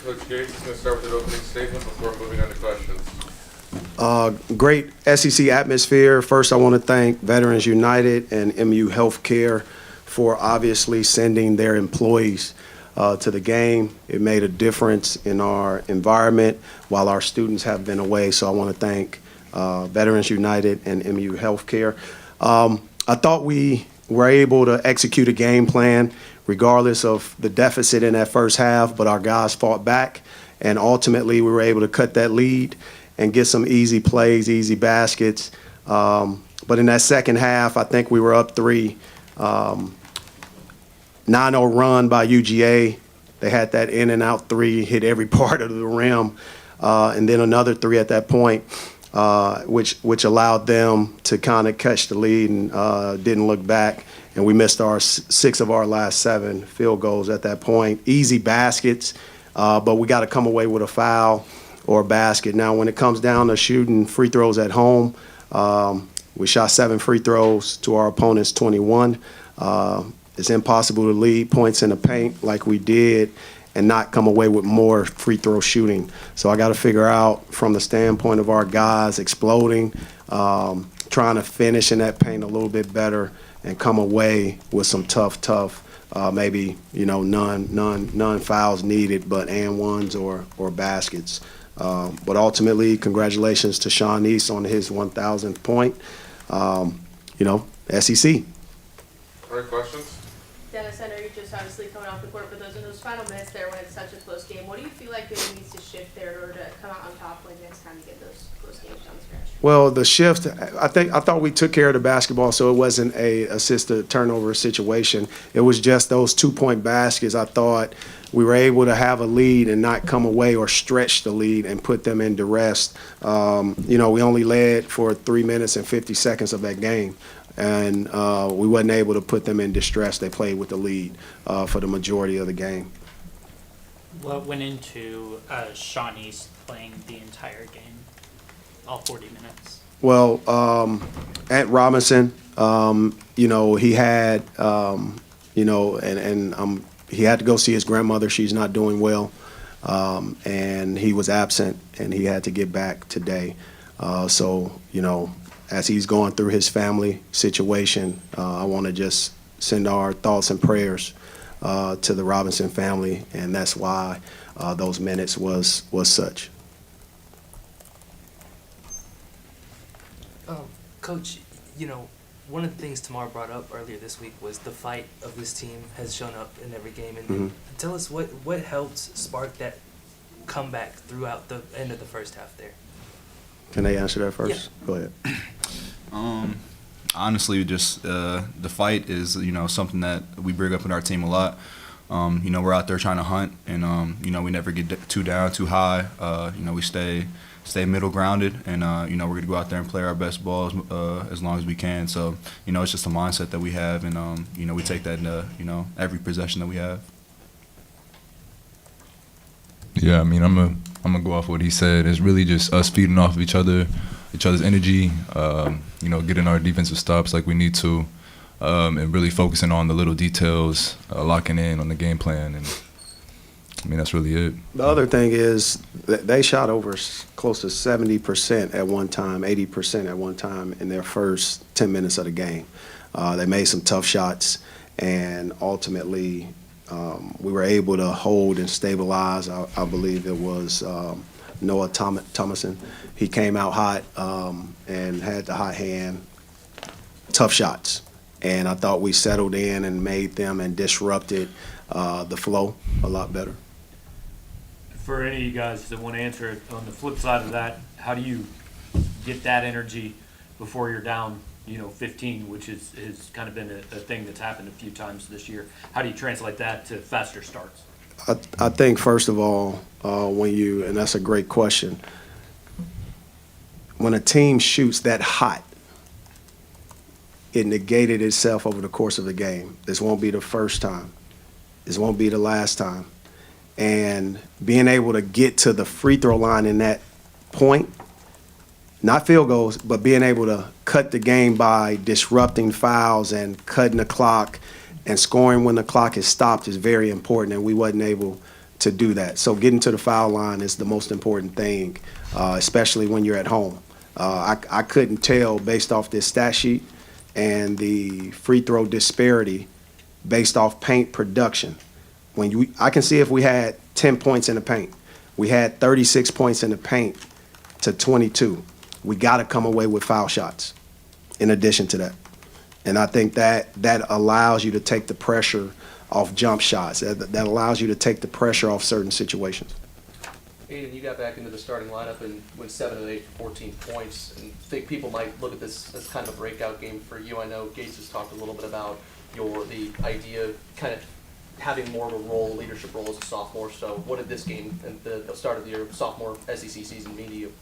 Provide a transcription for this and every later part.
Coach Gates is going to start with an opening statement before moving on to questions. Great SEC atmosphere. First, I want to thank Veterans United and MU Healthcare for obviously sending their employees to the game. It made a difference in our environment while our students have been away. So I want to thank Veterans United and MU Healthcare. I thought we were able to execute a game plan regardless of the deficit in that first half, but our guys fought back, and ultimately we were able to cut that lead and get some easy plays, easy baskets. But in that second half, I think we were up 3. 9-0 run by UGA. They had that in and out 3, hit every part of the rim, and then another 3 at that point, which allowed them to kind of catch the lead and didn't look back. And we missed our 6 of our last 7 field goals at that point. Easy baskets, but we got to come away with a foul or a basket. Now, when it comes down to shooting free throws at home, we shot 7 free throws to our opponent's 21. It's impossible to lead points in the paint like we did and not come away with more free throw shooting. So I got to figure out from the standpoint of our guys exploding, trying to finish in that paint a little bit better and come away with some tough, maybe, none fouls needed, but and ones or baskets. But ultimately, congratulations to Sean East on his 1,000th point. SEC. All right, questions? Dennis, I know you're just obviously coming off the court, but in those final minutes there when it's such a close game, what do you feel like really needs to shift there in order to come out on top when next time you get those close games down the stretch? Well, the shift, I thought we took care of the basketball, so it wasn't a assisted turnover situation. It was just those 2-point baskets. I thought we were able to have a lead and not come away or stretch the lead and put them in duress. We only led for 3 minutes and 50 seconds of that game. And we wasn't able to put them in distress. They played with the lead for the majority of the game. What went into Sean East playing the entire game, all 40 minutes? Well, at Robinson, he had, he had to go see his grandmother. She's not doing well, and he was absent, and he had to get back today. As he's going through his family situation, I want to just send our thoughts and prayers to the Robinson family, and that's why those minutes was such. Coach, one of the things Tamar brought up earlier this week was the fight of this team has shown up in every game. And tell us what helped spark that comeback throughout the end of the first half there. Can they answer that first? Yeah. Go ahead. Honestly, just the fight is something that we bring up in our team a lot. We're out there trying to hunt, and we never get too down, too high. We stay middle grounded, and we're gonna go out there and play our best ball as long as we can. So it's just a mindset that we have, and we take that into every possession that we have. Yeah, I'm gonna go off what he said. It's really just us feeding off of each other's energy, getting our defensive stops like we need to, and really focusing on the little details, locking in on the game plan, and that's really it. The other thing is that they shot over close to 70% at one time, 80% at one time in their first 10 minutes of the game. They made some tough shots, and ultimately we were able to hold and stabilize. I believe it was Noah Thomason. He came out hot and had the hot hand. Tough shots. And I thought we settled in and made them and disrupted the flow a lot better. For any of you guys that want to answer it, on the flip side of that, how do you get that energy before you're down 15, which has kind of been a thing that's happened a few times this year? How do you translate that to faster starts? I think, first of all, and that's a great question, when a team shoots that hot, it negated itself over the course of the game. This won't be the first time. This won't be the last time. And being able to get to the free throw line in that point, not field goals, but being able to cut the game by disrupting fouls and cutting the clock and scoring when the clock is stopped is very important, and we wasn't able to do that. So getting to the foul line is the most important thing, especially when you're at home. I couldn't tell based off this stat sheet and the free throw disparity based off paint production. I can see if we had 10 points in the paint. We had 36 points in the paint to 22. We got to come away with foul shots in addition to that. And I think that allows you to take the pressure off jump shots. That allows you to take the pressure off certain situations. Aiden, you got back into the starting lineup and went 7 of 8 for 14 points. And I think people might look at this as kind of a breakout game for you. I know Gates has talked a little bit about the idea of kind of having more of a role, leadership role as a sophomore. So what did this game and the start of your sophomore SEC season mean to you?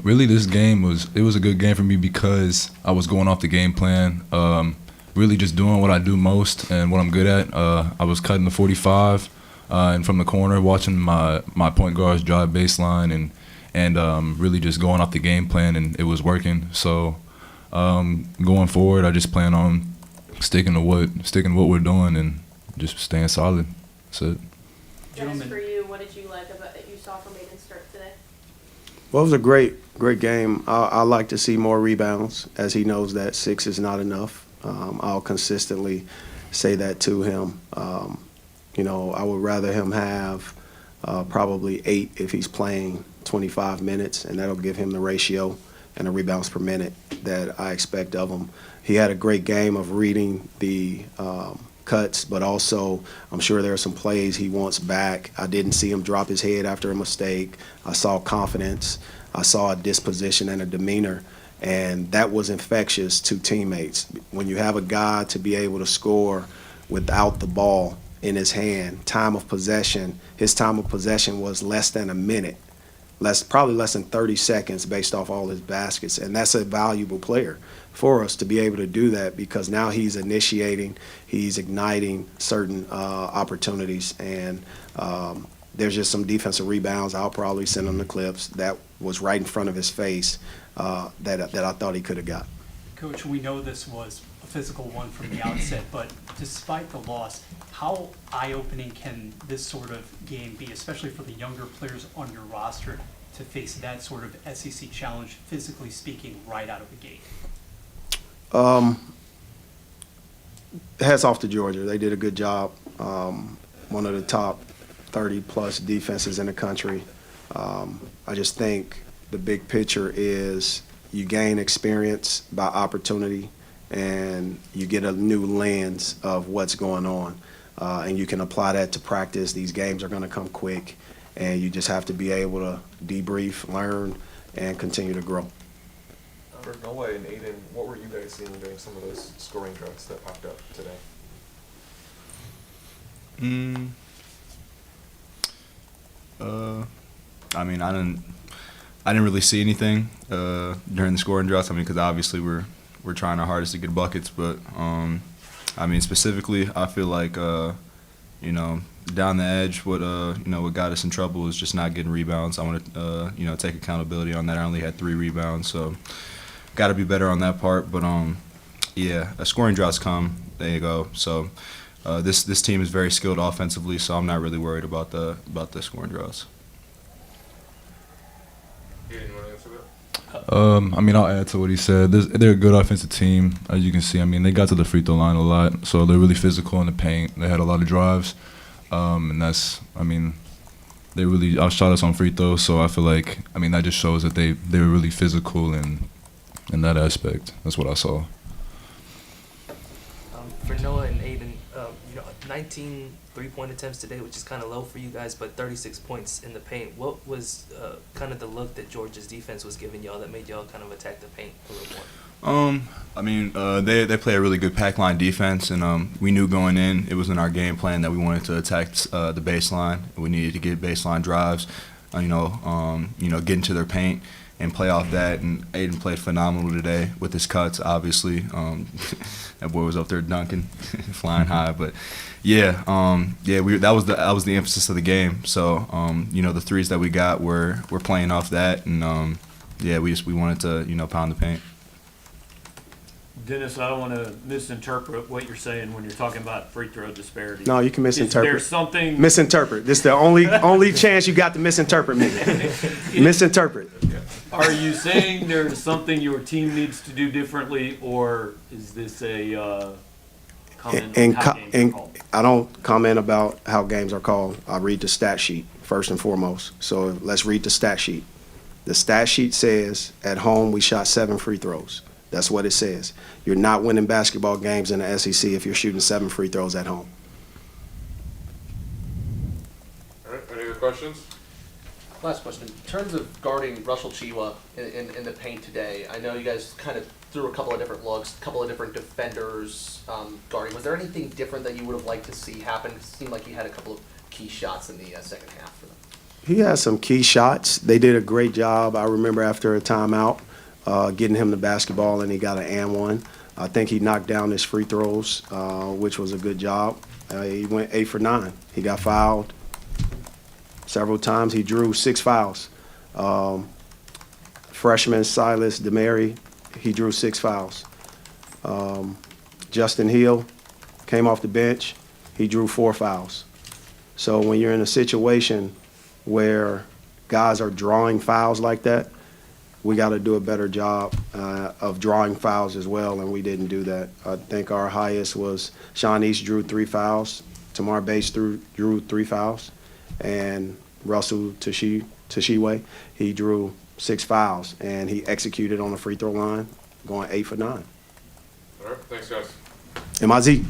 Really, this game was a good game for me because I was going off the game plan. Really just doing what I do most and what I'm good at. I was cutting the 45 and from the corner, watching my point guards drive baseline and really just going off the game plan, and it was working. So going forward, I just plan on sticking to what we're doing and just staying solid. That's it. Dennis, for you, what did you like about that you saw from Aiden's start today? Well, it was a great game. I like to see more rebounds, as he knows that 6 is not enough. I'll consistently say that to him. I would rather him have probably 8 if he's playing 25 minutes, and that'll give him the ratio and the rebounds per minute that I expect of him. He had a great game of reading the cuts, but also I'm sure there are some plays he wants back. I didn't see him drop his head after a mistake. I saw confidence. I saw a disposition and a demeanor, and that was infectious to teammates. When you have a guy to be able to score without the ball in his hand, his time of possession was less than a minute, probably less than 30 seconds based off all his baskets, and that's a valuable player for us to be able to do that, because now he's igniting certain opportunities, and there's just some defensive rebounds. I'll probably send him the clips that was right in front of his face that I thought he could have got. Coach, we know this was a physical one from the outset, but despite the loss, how eye-opening can this sort of game be, especially for the younger players on your roster, to face that sort of SEC challenge, physically speaking, right out of the gate? Hats off to Georgia. They did a good job. One of the top 30-plus defenses in the country. I just think the big picture is you gain experience by opportunity, and you get a new lens of what's going on. And you can apply that to practice. These games are going to come quick, and you just have to be able to debrief, learn, and continue to grow. For Noah and Aiden, what were you guys seeing during some of those scoring droughts that popped up today? I didn't really see anything during the scoring droughts. Because obviously we're trying our hardest to get buckets, but specifically, I feel like down the edge, what got us in trouble was just not getting rebounds. I want to take accountability on that. I only had 3 rebounds, so got to be better on that part. But scoring droughts come, there you go. So this team is very skilled offensively, so I'm not really worried about the scoring droughts. Aiden, you want to answer that? I'll add to what he said. They're a good offensive team, as you can see. They got to the free throw line a lot, so they're really physical in the paint. They had a lot of drives, and they really outshot us on free throws. So I feel like, that just shows that they were really physical in that aspect. That's what I saw. For Noah and Aiden, 19 three-point attempts today, which is kind of low for you guys, but 36 points in the paint. What was kind of the look that Georgia's defense was giving y'all that made y'all kind of attack the paint a little more? They play a really good pack line defense, and we knew going in, it was in our game plan that we wanted to attack the baseline. We needed to get baseline drives, get into their paint and play off that. And Aiden played phenomenal today with his cuts. Obviously, that boy was up there dunking, flying high. But that was the emphasis of the game. So the threes that we got we're playing off that, and we wanted to pound the paint. Dennis, I don't want to misinterpret what you're saying when you're talking about free throw disparity. No, you can misinterpret. Is there something? Misinterpret. This is the only chance you got to misinterpret me. Misinterpret. Are you saying there's something your team needs to do differently, or is this a comment on how games are called? I don't comment about how games are called. I read the stat sheet first and foremost. So let's read the stat sheet. The stat sheet says at home we shot 7 free throws. That's what it says. You're not winning basketball games in the SEC if you're shooting 7 free throws at home. All right, any other questions? Last question. In terms of guarding Russell Chiwa in the paint today, I know you guys kind of threw a couple of different looks, a couple of different defenders guarding. Was there anything different that you would have liked to see happen? It seemed like he had a couple of key shots in the second half for them. He had some key shots. They did a great job. I remember after a timeout, getting him the basketball, and he got an and one. I think he knocked down his free throws, which was a good job. He went 8 for 9. He got fouled several times. He drew 6 fouls. Freshman Silas DeMary, he drew 6 fouls. Justin Hill came off the bench. He drew 4 fouls. So when you're in a situation where guys are drawing fouls like that, we got to do a better job of drawing fouls as well, and we didn't do that. I think our highest was Sean East drew 3 fouls, Tamar Bates drew 3 fouls, and Russell Chiwa, he drew 6 fouls, and he executed on the free throw line, going 8 for 9. All right, thanks, guys. MIZ.